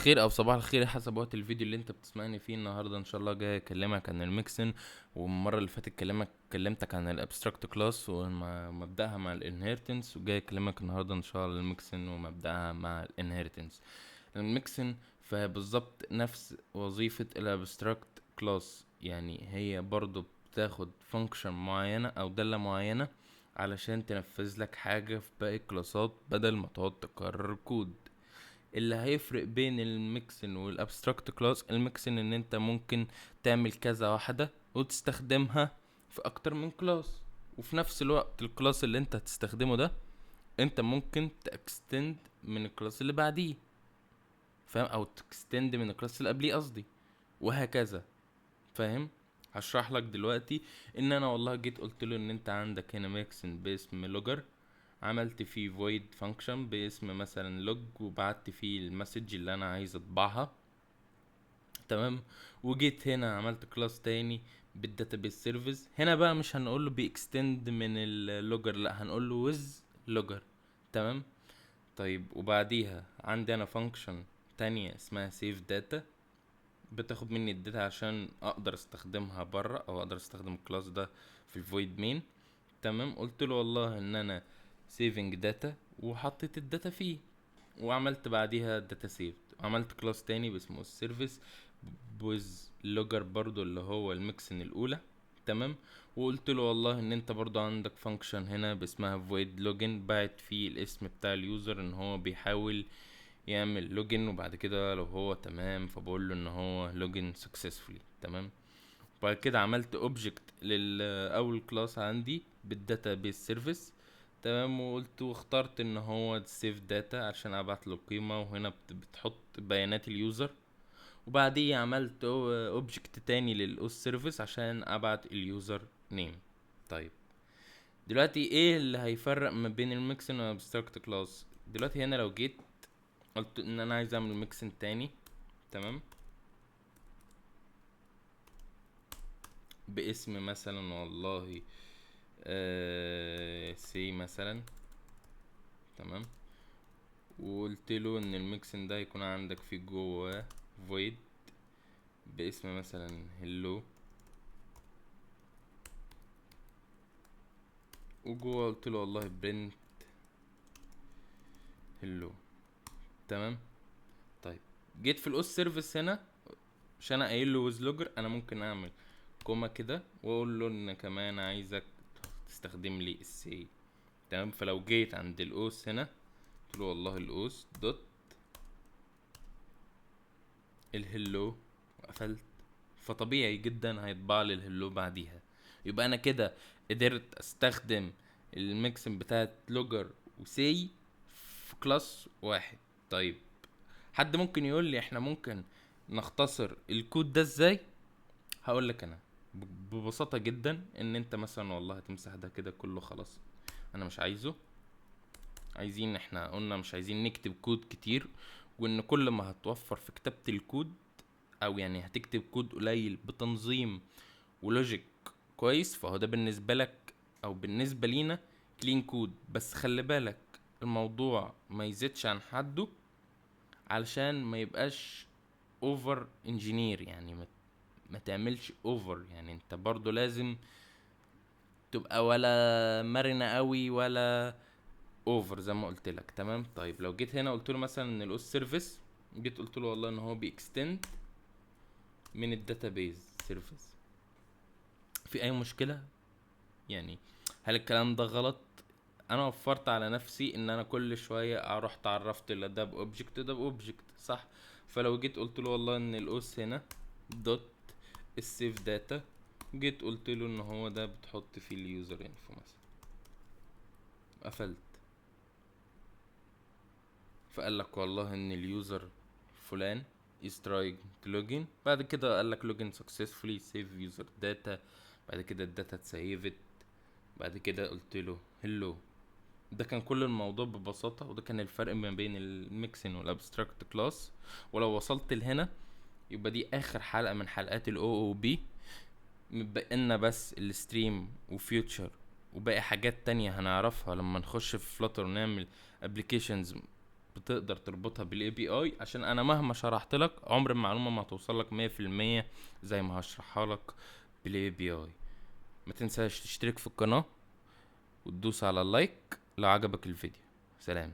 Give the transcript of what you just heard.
خير او صباح الخير حسب وقت الفيديو اللي انت بتسمعني فيه. النهارده ان شاء الله جاي اكلمك عن الميكسن. والمره اللي فاتت كلمتك عن الابستراكت كلاس ومبدأها مع الانهيرتنس، وجاي اكلمك النهارده ان شاء الله الميكسن ومبدأها مع الانهيرتنس. الميكسن فبالظبط نفس وظيفه الابستراكت كلاس، يعني هي برضو بتاخد فانكشن معينه او داله معينه علشان تنفذ لك حاجه في باقي الكلاسات بدل ما تقعد تكرر كود. اللي هيفرق بين الميكسن والابستراكت كلاس، الميكسن ان انت ممكن تعمل كذا واحدة وتستخدمها في اكتر من كلاس، وفي نفس الوقت الكلاس اللي انت هتستخدمه ده انت ممكن تاكستند من الكلاس اللي بعديه، فاهم؟ او تكستند من الكلاس اللي قبليه قصدي، وهكذا. فاهم؟ هشرح لك دلوقتي. ان انا والله جيت قلت له ان انت عندك هنا ميكسن باسم لوجر، عملت فيه void function باسم مثلا log، وبعت فيه المسج اللي انا عايز اطبعها. تمام. وجيت هنا عملت كلاس تاني بالداتابيس سيرفيس. هنا بقى مش هنقول له بيكستند من اللوجر، لا هنقول له with logger. تمام. طيب وبعديها عندي انا فانكشن تانية اسمها save data، بتاخد مني الداتا عشان اقدر استخدمها بره، او اقدر استخدم الكلاس ده في الفويد مين. تمام. قلت له والله ان انا saving data، وحطيت الداتا فيه، وعملت بعديها داتا سيفد، وعملت كلاس تاني باسمه السيرفيس بوز لوجر برضو اللي هو الميكسن الاولى. تمام. وقلت له والله ان انت برضو عندك فانكشن هنا باسمها void login، بعت فيه الاسم بتاع اليوزر ان هو بيحاول يعمل لوجن، وبعد كده لو هو تمام فبقول له ان هو لوجن successfully. تمام. وبعد كده عملت اوبجكت للاول كلاس عندي بالداتا بيس سيرفيس. تمام. وقلت واخترت ان هو سيف داتا عشان ابعت له قيمه، وهنا بتحط بيانات اليوزر. وبعديه عملت اوبجكت تاني للاوس سيرفيس عشان ابعت اليوزر نيم. طيب دلوقتي ايه اللي هيفرق ما بين الميكسن والابستراكت كلاس؟ دلوقتي هنا لو جيت قلت ان انا عايز اعمل ميكسن تاني، تمام، باسم مثلا والله سي مثلا. تمام. وقلت له ان الميكسن ده يكون عندك فيه جوه void باسم مثلا hello، وجوه قلت له والله print hello. تمام. طيب جيت في الاوس سيرفيس هنا، عشان انا قايل له with logger، انا ممكن اعمل كوما كده واقول له ان كمان عايزك تستخدم لي السي. تمام. فلو جيت عند الاوس هنا قلت له والله الاوس دوت الهلو وقفلت، فطبيعي جدا هيطبع لي الهلو بعديها. يبقى انا كده قدرت استخدم الميكسن بتاعت لوجر وسي في كلاس واحد. طيب حد ممكن يقول لي احنا ممكن نختصر الكود ده ازاي؟ هقول لك انا ببساطة جدا ان انت مثلا والله هتمسح ده كده كله خلاص، انا مش عايزه. عايزين، احنا قلنا مش عايزين نكتب كود كتير، وان كل ما هتوفر في كتابة الكود، او يعني هتكتب كود قليل بتنظيم ولوجيك كويس، فهو ده بالنسبة لك او بالنسبة لينا كلين كود. بس خلي بالك الموضوع ما يزيدش عن حده، علشان ما يبقاش اوفر انجينير، يعني ما تعملش اوفر. يعني انت برضو لازم تبقى ولا مرنة قوي ولا اوفر زي ما قلت لك. تمام. طيب لو جيت هنا قلت له مثلا ان الاوس سيرفيس، جيت قلت له والله ان هو بيكستند من الداتابيز سيرفيس، في اي مشكلة؟ يعني هل الكلام ده غلط؟ انا وفرت على نفسي ان انا كل شوية اروح تعرفت لا ده باوبجكت ده باوبجكت، صح؟ فلو جيت قلت له والله ان الاوس هنا دوت السيف داتا، جيت قلت له ان هو ده بتحط فيه اليوزر انفو مثلا، قفلت، فقال لك والله ان اليوزر فلان is trying to login. بعد كده قال لك login successfully save user data، بعد كده الداتا اتسيفت، بعد كده قلت له hello. ده كان كل الموضوع ببساطة، وده كان الفرق ما بين الميكسن والابستراكت كلاس. ولو وصلت لهنا يبقى دي اخر حلقة من حلقات ال OOP. متبقلنا بس الستريم وفيوتشر وباقي حاجات تانية هنعرفها لما نخش في فلاتر ونعمل ابليكيشنز بتقدر تربطها بالاي بي اي، عشان انا مهما شرحت لك عمر المعلومه ما هتوصل لك 100% زي ما هشرحها لك بالاي بي اي. ما تنساش تشترك في القناه وتدوس على اللايك لو عجبك الفيديو. سلام.